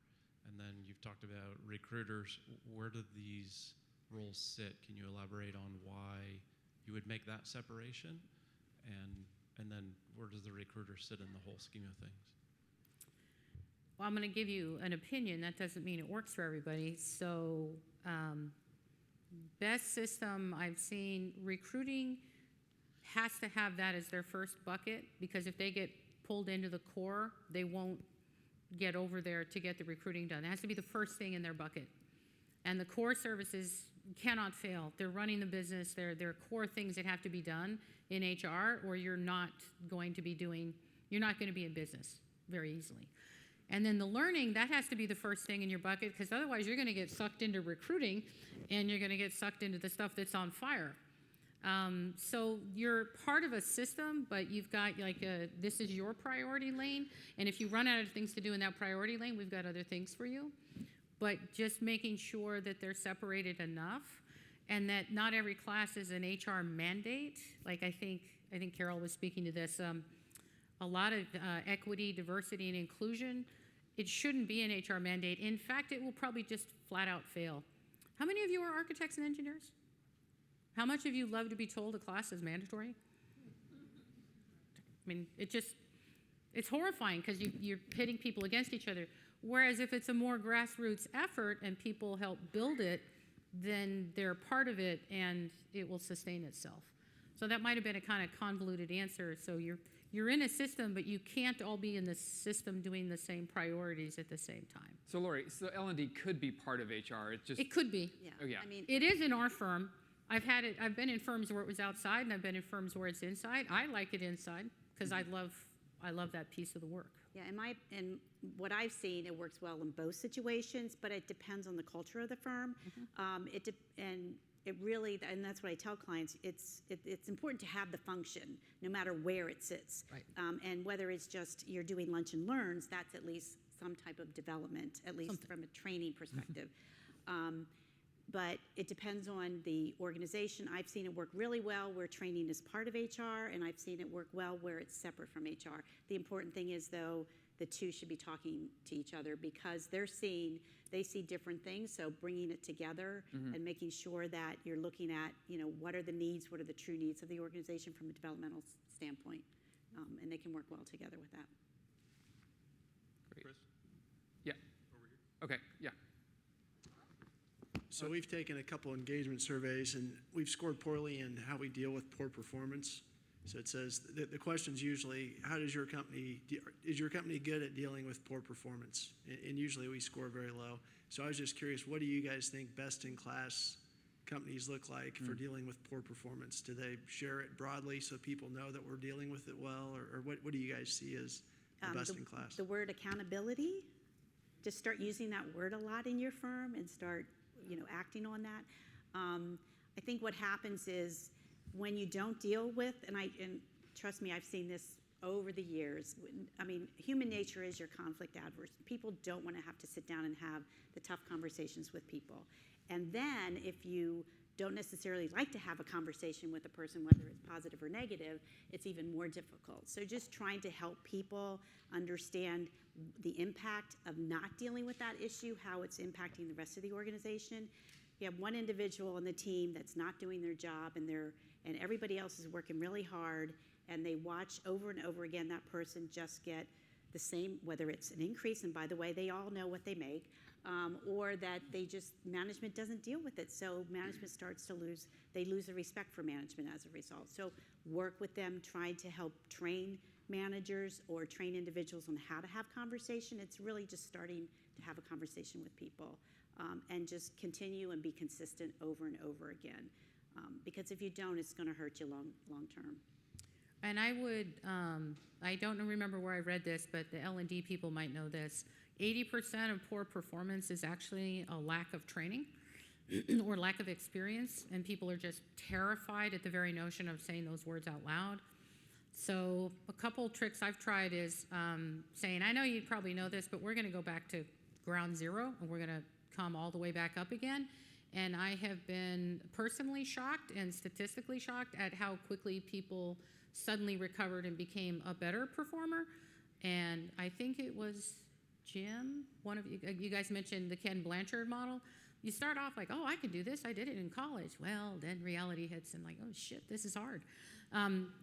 and then you've talked about recruiters. Where do these roles sit? Can you elaborate on why you would make that separation? And then where does the recruiter sit in the whole scheme of things? Well, I'm going to give you an opinion. That doesn't mean it works for everybody. So best system I've seen, recruiting has to have that as their first bucket, because if they get pulled into the core, they won't get over there to get the recruiting done. It has to be the first thing in their bucket. And the core services cannot fail. They're running the business. They're core things that have to be done in HR, or you're not going to be in business very easily. And then the learning, that has to be the first thing in your bucket, because otherwise you're going to get sucked into recruiting and you're going to get sucked into the stuff that's on fire. So you're part of a system, but you've got this is your priority lane, and if you run out of things to do in that priority lane, we've got other things for you. but just making sure that they're separated enough and that not every class is an HR mandate. Like I think Carol was speaking to this. A lot of equity, diversity, and inclusion, it shouldn't be an HR mandate. In fact, it will probably just flat out fail. How many of you are architects and engineers? How much of you love to be told a class is mandatory? I mean, it's horrifying because you're pitting people against each other. Whereas if it's a more grassroots effort and people help build it, then they're part of it and it will sustain itself. So that might have been a kind of convoluted answer. So you're in a system, but you can't all be in the system doing the same priorities at the same time. So Laurie, so L&D could be part of HR. It could be. Yeah. Oh, yeah. I mean, It is in our firm. I've been in firms where it was outside, and I've been in firms where it's inside. I like it inside because I love that piece of the work. yeah, and what I've seen, it works well in both situations, but it depends on the culture of the firm. And that's what I tell clients. It's important to have the function, no matter where it sits. Right. And whether it's just you're doing lunch and learns, that's at least some type of development, at least from a training perspective. But it depends on the organization. I've seen it work really well where training is part of HR, and I've seen it work well where it's separate from HR. The important thing is, though, the two should be talking to each other because they see different things. So bringing it together and making sure that you're looking at, what are the needs, what are the true needs of the organization from a developmental standpoint, and they can work well together with that. Great. Chris? Yeah. Okay, yeah. So we've taken a couple engagement surveys and we've scored poorly in how we deal with poor performance. So it says the question's usually, is your company good at dealing with poor performance? And usually we score very low. So I was just curious, what do you guys think best in class companies look like for dealing with poor performance? Do they share it broadly so people know that we're dealing with it well? Or what do you guys see as the best in class? The word accountability, just start using that word a lot in your firm and start acting on that. I think what happens is when you don't deal with, and trust me, I've seen this over the years. I mean, human nature is your conflict adverse. People don't want to have to sit down and have the tough conversations with people. And then if you don't necessarily like to have a conversation with a person, whether it's positive or negative, it's even more difficult. So just trying to help people understand the impact of not dealing with that issue, how it's impacting the rest of the organization. You have one individual on the team that's not doing their job and everybody else is working really hard, and they watch over and over again that person just get the same, whether it's an increase, and by the way, they all know what they make, or that management doesn't deal with it. So management starts to lose the respect for management as a result. So work with them, trying to help train managers or train individuals on how to have conversation. It's really just starting to have a conversation with people and just continue and be consistent over and over again. Because if you don't, it's going to hurt you long term. And I would, I don't remember where I read this, but the L&D people might know this. 80% of poor performance is actually a lack of training or lack of experience, and people are just terrified at the very notion of saying those words out loud. So a couple tricks I've tried is saying, I know you probably know this, but we're going to go back to ground zero, and we're going to come all the way back up again. And I have been personally shocked and statistically shocked at how quickly people suddenly recovered and became a better performer. And I think it was Jim, one of you guys mentioned the Ken Blanchard model. You start off like, oh, I can do this. I did it in college. Well, then reality hits and like, oh, shit, this is hard.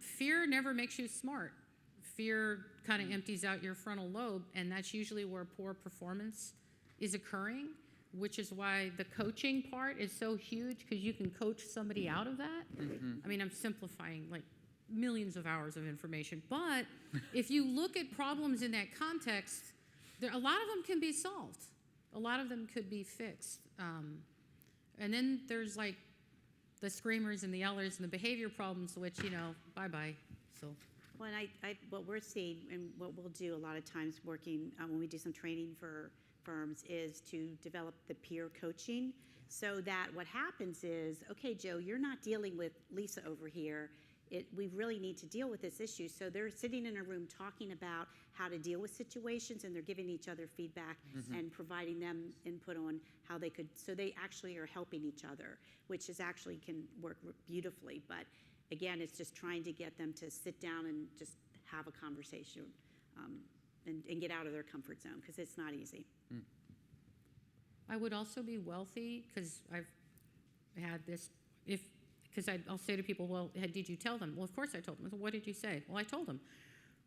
Fear never makes you smart. Fear kind of empties out your frontal lobe, and that's usually where poor performance is occurring, which is why the coaching part is so huge, because you can coach somebody out of that. I mean, I'm simplifying like millions of hours of information, but if you look at problems in that context, a lot of them can be solved. A lot of them could be fixed. And then there's like the screamers and the yellers and the behavior problems, which, bye-bye. So. Well, and what we're seeing and what we'll do a lot of times working when we do some training for firms is to develop the peer coaching, so that what happens is, okay, Joe, you're not dealing with Lisa over here. we really need to deal with this issue. So they're sitting in a room talking about how to deal with situations, and they're giving each other feedback and providing them input on how they could, so they actually are helping each other, which is actually can work beautifully. But again, it's just trying to get them to sit down and just have a conversation and get out of their comfort zone, because it's not easy. I would also be wealthy, because I've had this, because I'll say to people, well, did you tell them? Well, of course I told them. So what did you say? Well, I told them.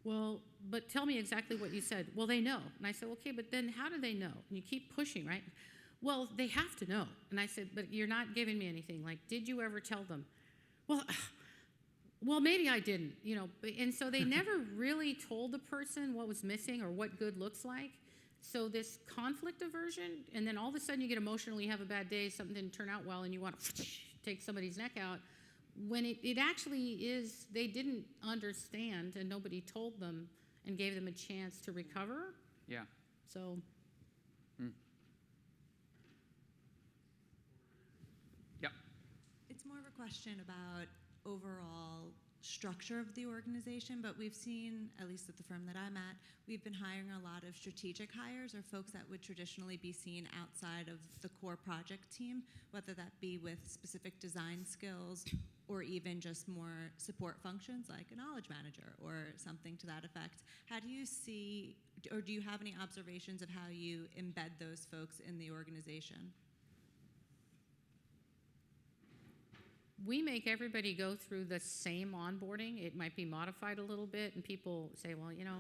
Well, but tell me exactly what you said. Well, they know. And I said, okay, but then how do they know? And you keep pushing, right? Well, they have to know. And I said, but you're not giving me anything. Like, did you ever tell them? Well, maybe I didn't, you know. And so they never really told the person what was missing or what good looks like. So this conflict aversion, and then all of a sudden you get emotional, you have a bad day, something didn't turn out well, and you want to take somebody's neck out, when it actually is, they didn't understand and nobody told them and gave them a chance to recover. Yeah. So. Yep. It's more of a question about overall structure of the organization, but we've seen, at least at the firm that I'm at, we've been hiring a lot of strategic hires, or folks that would traditionally be seen outside of the core project team, whether that be with specific design skills or even just more support functions like a knowledge manager or something to that effect. How do you see, or do you have any observations of how you embed those folks in the organization? We make everybody go through the same onboarding. It might be modified a little bit, and people say, well, you know,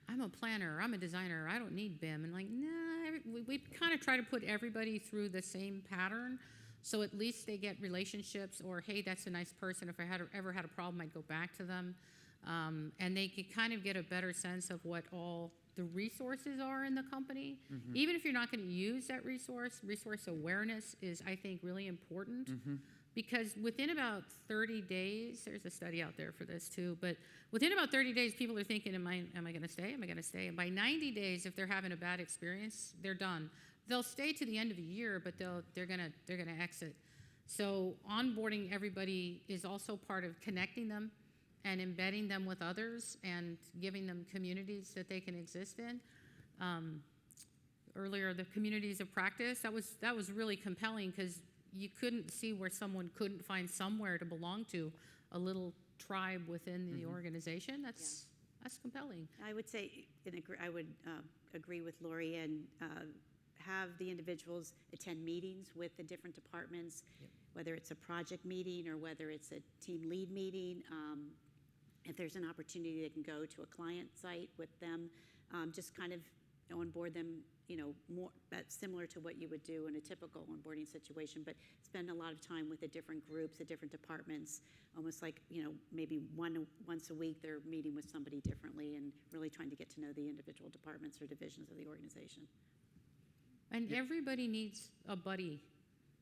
I'm a planner, I'm a designer, I don't need BIM. And like, nah, we kind of try to put everybody through the same pattern, so at least they get relationships, or hey, that's a nice person. If I ever had a problem, I'd go back to them. And they can kind of get a better sense of what all the resources are in the company. Even if you're not going to use that resource awareness is, I think, really important. Because within about 30 days, there's a study out there for this too, but within about 30 days, people are thinking, am I going to stay? Am I going to stay? And by 90 days, if they're having a bad experience, they're done. They'll stay to the end of the year, but they're going to exit. So onboarding everybody is also part of connecting them and embedding them with others and giving them communities that they can exist in. Earlier, the communities of practice, that was really compelling, because you couldn't see where someone couldn't find somewhere to belong to, a little tribe within the organization. That's compelling. I would say, I would agree with Laurie, and have the individuals attend meetings with the different departments, whether it's a project meeting or whether it's a team lead meeting. If there's an opportunity, they can go to a client site with them, just kind of onboard them, you know, more that's similar to what you would do in a typical onboarding situation, but spend a lot of time with the different groups, the different departments, almost like, you know, maybe once a week they're meeting with somebody differently and really trying to get to know the individual departments or divisions of the organization. And everybody needs a buddy.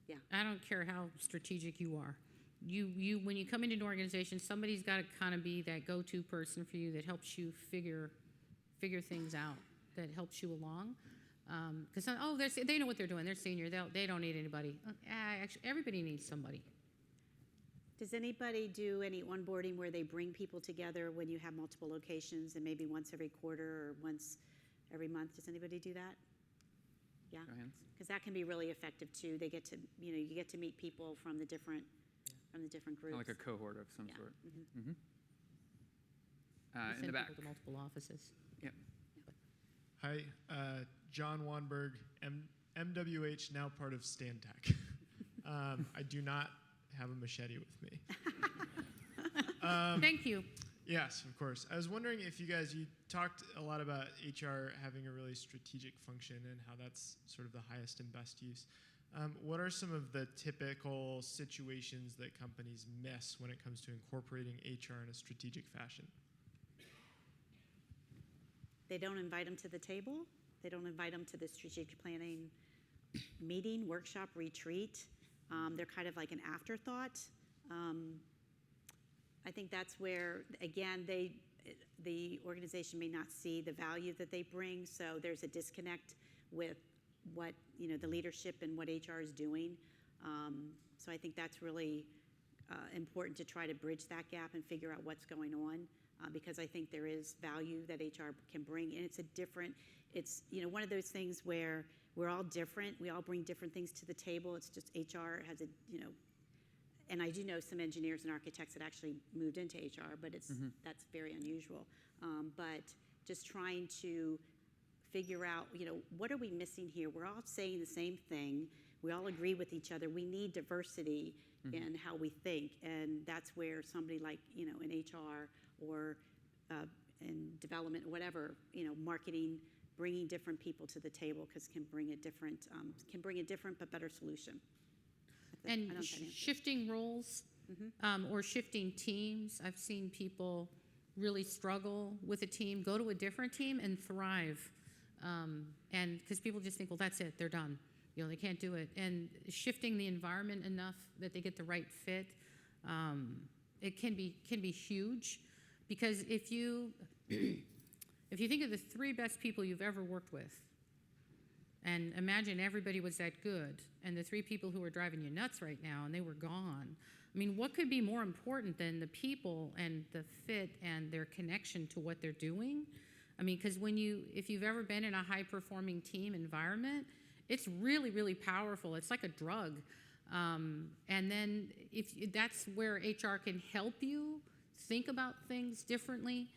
Yeah. I don't care how strategic you are. You when you come into an organization, somebody's got to kind of be that go-to person for you that helps you figure things out, that helps you along. Because they know what they're doing. They're senior. They don't need anybody. Actually, everybody needs somebody. Does anybody do any onboarding where they bring people together when you have multiple locations, and maybe once every quarter or once every month? Does anybody do that? Yeah. Go ahead. Because that can be really effective too. They get to, you know, you get to meet people from the different groups. Like a cohort of some sort. We In send the back. people to multiple offices. Yep. Hi, John Wanberg, MWH, now part of Stantec. I do not have a machete with me. Thank you. Yes, of course. I was wondering if you talked a lot about HR having a really strategic function and how that's sort of the highest and best use. What are some of the typical situations that companies miss when it comes to incorporating HR in a strategic fashion? They don't invite them to the table. They don't invite them to the strategic planning meeting, workshop, retreat. They're kind of like an afterthought. I think that's where, again, the organization may not see the value that they bring, so there's a disconnect with what, you know, the leadership and what HR is doing. So I think that's really important to try to bridge that gap and figure out what's going on, because I think there is value that HR can bring, and it's one of those things where we're all different. We all bring different things to the table. It's just HR has and I do know some engineers and architects that actually moved into HR, but that's very unusual. But just trying to figure out, what are we missing here? We're all saying the same thing. We all agree with each other. We need diversity in how we think, and that's where somebody like, in HR or in development, whatever, marketing, bringing different people to the table can bring a different but better solution. And shifting roles or shifting teams. I've seen people really struggle with a team, go to a different team and thrive. And because people just think, well, that's it, they're done. They can't do it. And shifting the environment enough that they get the right fit, it can be huge. Because if you think of the 3 best people you've ever worked with, and imagine everybody was that good, and the 3 people who are driving you nuts right now, and they were gone. I mean, what could be more important than the people and the fit and their connection to what they're doing? I mean, because if you've ever been in a high-performing team environment, it's really, really powerful. It's like a drug. And then that's where HR can help you think about things differently,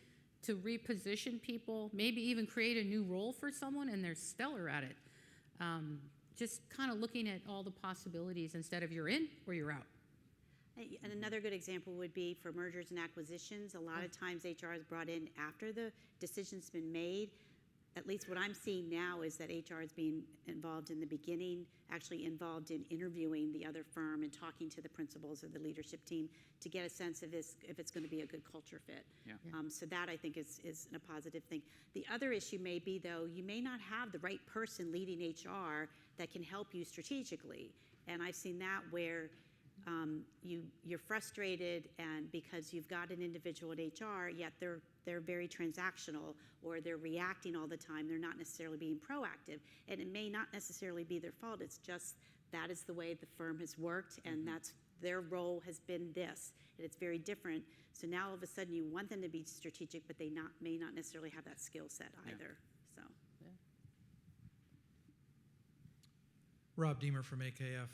to reposition people, maybe even create a new role for someone, and they're stellar at it. Just kind of looking at all the possibilities instead of you're in or you're out. And another good example would be for mergers and acquisitions. A lot of times HR is brought in after the decision's been made. At least what I'm seeing now is that HR is being involved in the beginning, actually involved in interviewing the other firm and talking to the principals of the leadership team to get a sense of if it's going to be a good culture fit. Yeah. So that, I think, is a positive thing. The other issue may be, though, you may not have the right person leading HR that can help you strategically. And I've seen that where you're frustrated, and because you've got an individual at HR, yet they're very transactional, or they're reacting all the time. They're not necessarily being proactive, and it may not necessarily be their fault. It's just that is the way the firm has worked, and that's their role has been this, and it's very different. So now all of a sudden you want them to be strategic, but they may not necessarily have that skill set either. So. Rob Deemer from AKF.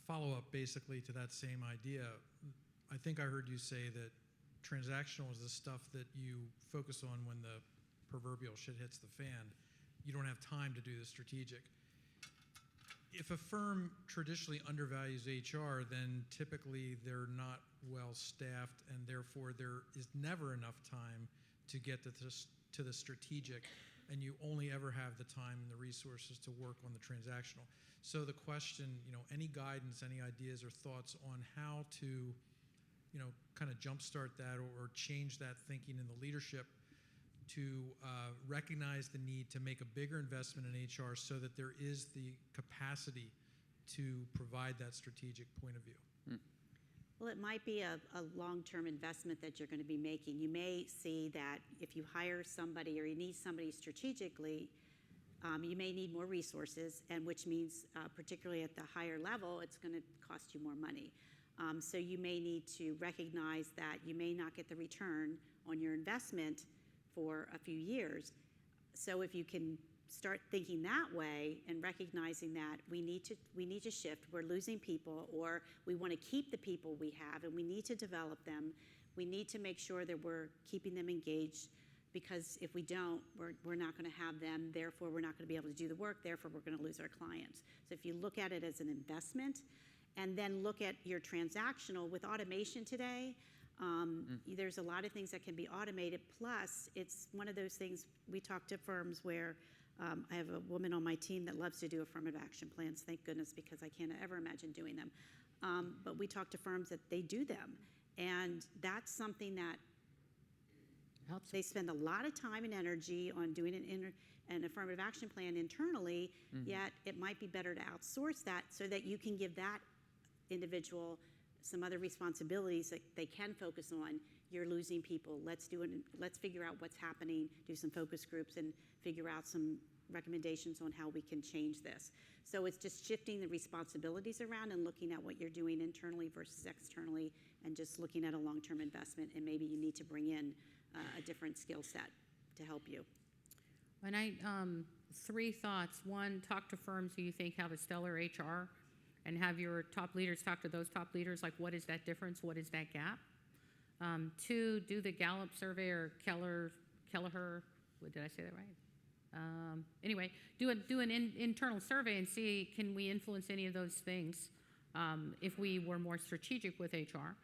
Follow-up basically to that same idea. I think I heard you say that transactional is the stuff that you focus on when the proverbial shit hits the fan. You don't have time to do the strategic. If a firm traditionally undervalues HR, then typically they're not well staffed, and therefore there is never enough time to get to the strategic, and you only ever have the time and the resources to work on the transactional. So the question, any guidance, any ideas or thoughts on how to, kind of jumpstart that or change that thinking in the leadership to recognize the need to make a bigger investment in HR so that there is the capacity to provide that strategic point of view? Well, it might be a long-term investment that you're going to be making. You may see that if you hire somebody or you need somebody strategically, you may need more resources, and which means, particularly at the higher level, it's going to cost you more money. So you may need to recognize that you may not get the return on your investment for a few years. So if you can start thinking that way and recognizing that we need to shift, we're losing people, or we want to keep the people we have and we need to develop them, we need to make sure that we're keeping them engaged, because if we don't, we're not going to have them, therefore we're not going to be able to do the work, therefore we're going to lose our clients. So if you look at it as an investment, and then look at your transactional with automation today, there's a lot of things that can be automated, plus it's one of those things, we talk to firms where I have a woman on my team that loves to do affirmative action plans, thank goodness, because I can't ever imagine doing them. But we talk to firms that they do them, and that's something that they spend a lot of time and energy on doing an affirmative action plan internally, yet it might be better to outsource that so that you can give that individual some other responsibilities that they can focus on. You're losing people. Let's figure out what's happening, do some focus groups, and figure out some recommendations on how we can change this. So it's just shifting the responsibilities around and looking at what you're doing internally versus externally, and just looking at a long-term investment, and maybe you need to bring in a different skill set to help you. And I, 3 thoughts. 1, talk to firms who you think have a stellar HR, and have your top leaders talk to those top leaders, like what is that difference, what is that gap? 2, do the Gallup survey or Kelleher, did I say that right? Anyway, do an internal survey and see, can we influence any of those things if we were more strategic with HR?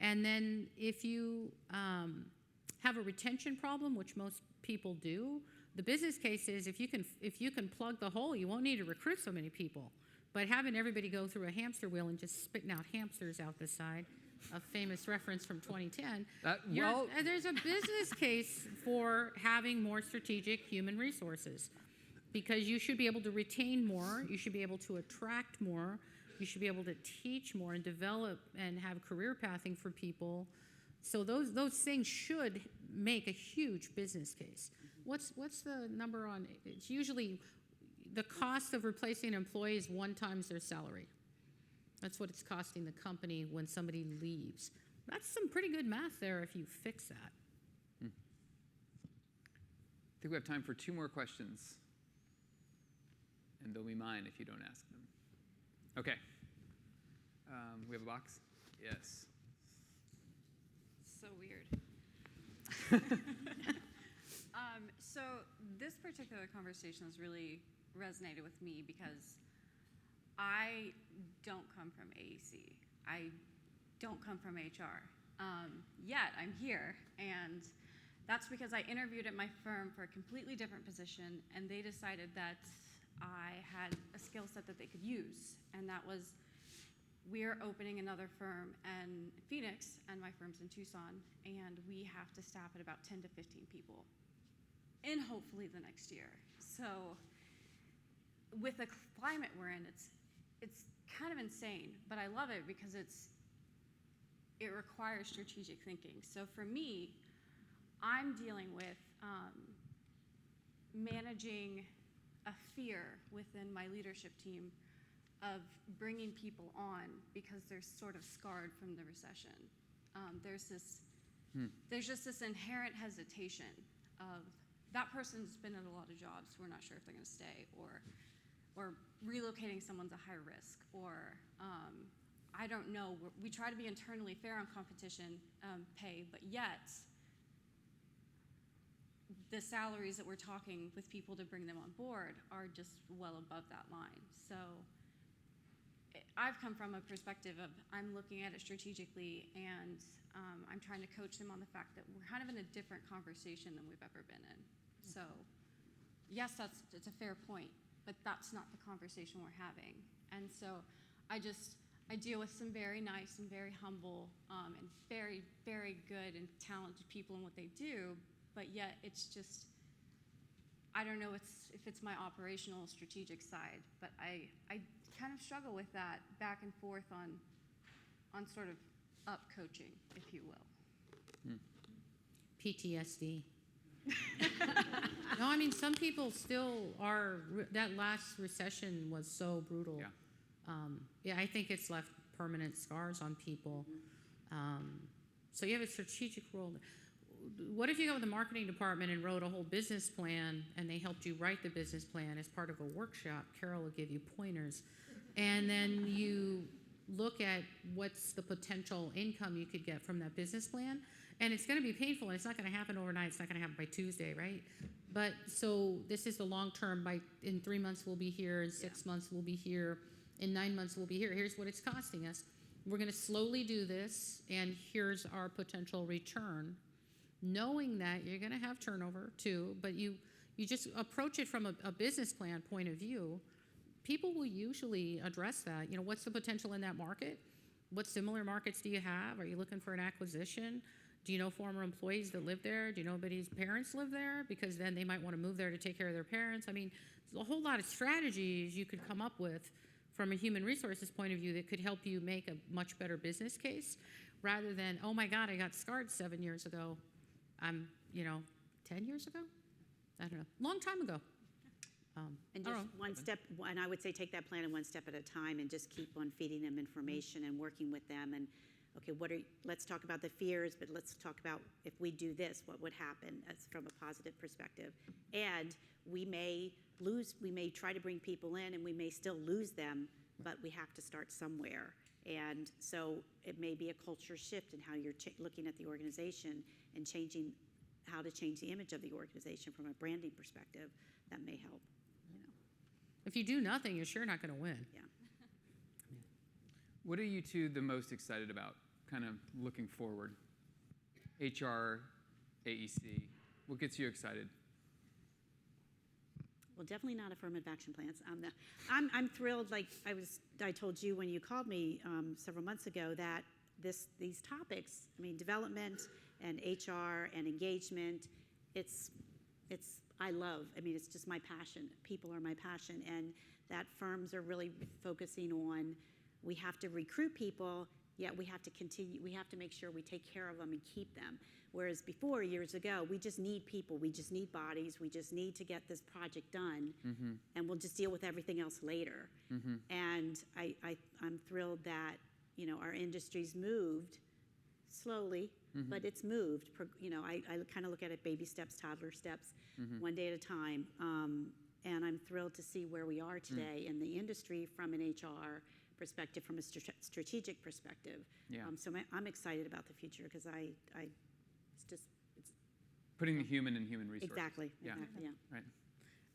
And then if you have a retention problem, which most people do, the business case is if you can plug the hole, you won't need to recruit so many people. But having everybody go through a hamster wheel and just spitting out hamsters out the side, a famous reference from 2010, there's a business case for having more strategic human resources, because you should be able to retain more, you should be able to attract more, you should be able to teach more and develop and have career pathing for people. So those things should make a huge business case. What's the number on? It's usually the cost of replacing an employee is 1 times their salary. That's what it's costing the company when somebody leaves. That's some pretty good math there if you fix that. I think we have time for 2 more questions. And they'll be mine if you don't ask them. Okay. We have a box? Yes. So weird. So this particular conversation has really resonated with me because I don't come from AEC. I don't come from HR. Yet I'm here, and that's because I interviewed at my firm for a completely different position, and they decided that I had a skill set that they could use, and that was, we're opening another firm in Phoenix, and my firm's in Tucson, and we have to staff at about 10 to 15 people in hopefully the next year. So with the climate we're in, it's kind of insane, but I love it because it requires strategic thinking. So for me, I'm dealing with managing a fear within my leadership team of bringing people on because they're sort of scarred from the recession. There's just this inherent hesitation of that person's been in a lot of jobs, we're not sure if they're going to stay, or relocating someone's a high risk, or I don't know. We try to be internally fair on competition pay, but yet the salaries that we're talking with people to bring them on board are just well above that line. So I've come from a perspective of I'm looking at it strategically, and I'm trying to coach them on the fact that we're kind of in a different conversation than we've ever been in. So yes, it's a fair point, but that's not the conversation we're having. And so I deal with some very nice and very humble and very, very good and talented people in what they do, but yet it's just, I don't know if it's my operational strategic side, but I kind of struggle with that back and forth on sort of up coaching, if you will. PTSD. No, I mean, some people still are, that last recession was so brutal. Yeah. I think it's left permanent scars on people. So you have a strategic role. What if you go to the marketing department and wrote a whole business plan, and they helped you write the business plan as part of a workshop? Carol will give you pointers. And then you look at what's the potential income you could get from that business plan. And it's going to be painful, and it's not going to happen overnight. It's not going to happen by Tuesday, right? But so this is the long term. In 3 months, we'll be here. In 6 months, we'll be here. In 9 months, we'll be here. Here's what it's costing us. We're going to slowly do this, and here's our potential return, knowing that you're going to have turnover too, but you just approach it from a business plan point of view. People will usually address that. What's the potential in that market? What similar markets do you have? Are you looking for an acquisition? Do you know former employees that live there? Do you know anybody's parents live there? Because then they might want to move there to take care of their parents. I mean, there's a whole lot of strategies you could come up with from a human resources point of view that could help you make a much better business case, rather than, oh my God, I got scarred 7 years ago. 10 years ago? I don't know, long time ago. And I just don't know. one step, and I would say take that plan and one step at a time and just keep on feeding them information and working with them. And okay, let's talk about the fears, but let's talk about if we do this, what would happen as from a positive perspective. And we may try to bring people in and we may still lose them, but we have to start somewhere. And so it may be a culture shift in how you're looking at the organization and changing how to change the image of the organization from a branding perspective. That may help. If you do nothing, you're sure not going to win. Yeah. What are you two the most excited about, kind of looking forward? HR, AEC, what gets you excited? Well, definitely not affirmative action plans. I'm thrilled. Like I told you when you called me several months ago that these topics, I mean, development and HR and engagement, it's I love. I mean, it's just my passion. People are my passion, and that firms are really focusing on. We have to recruit people, yet we have to continue. We have to make sure we take care of them and keep them. Whereas before, years ago, we just need people. We just need bodies. We just need to get this project done, and we'll just deal with everything else later. And I'm thrilled that our industry's moved slowly, but it's moved. I kind of look at it baby steps, toddler steps, one day at a time. And I'm thrilled to see where we are today in the industry from an HR perspective, from a strategic perspective. Yeah. So I'm excited about the future because it's Putting the human in human resources. exactly, Yeah. yeah. Right.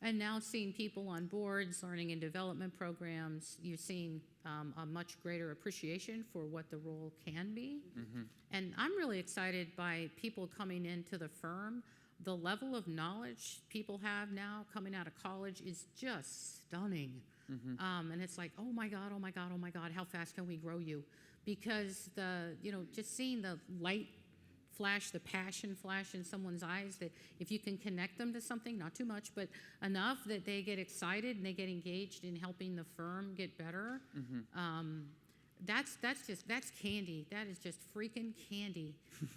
And now seeing people on boards, learning and development programs, you're seeing a much greater appreciation for what the role can be. And I'm really excited by people coming into the firm. The level of knowledge people have now coming out of college is just stunning. And it's like, oh my God, oh my God, oh my God, how fast can we grow you? Because just seeing the light flash, the passion flash in someone's eyes, that if you can connect them to something, not too much, but enough that they get excited and they get engaged in helping the firm get better, that's candy. That is just freaking candy.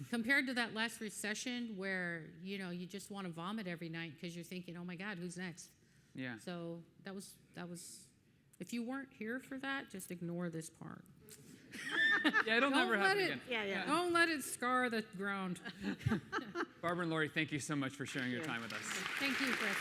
Compared to that last recession where, you just want to vomit every night because you're thinking, oh my God, who's next? Yeah. So that was, if you weren't here for that, just ignore this part. Yeah, it'll never happen again. Yeah. Don't let it scar the ground. Barbara and Laurie, thank you so much for sharing your time with us. Thank you, Chris.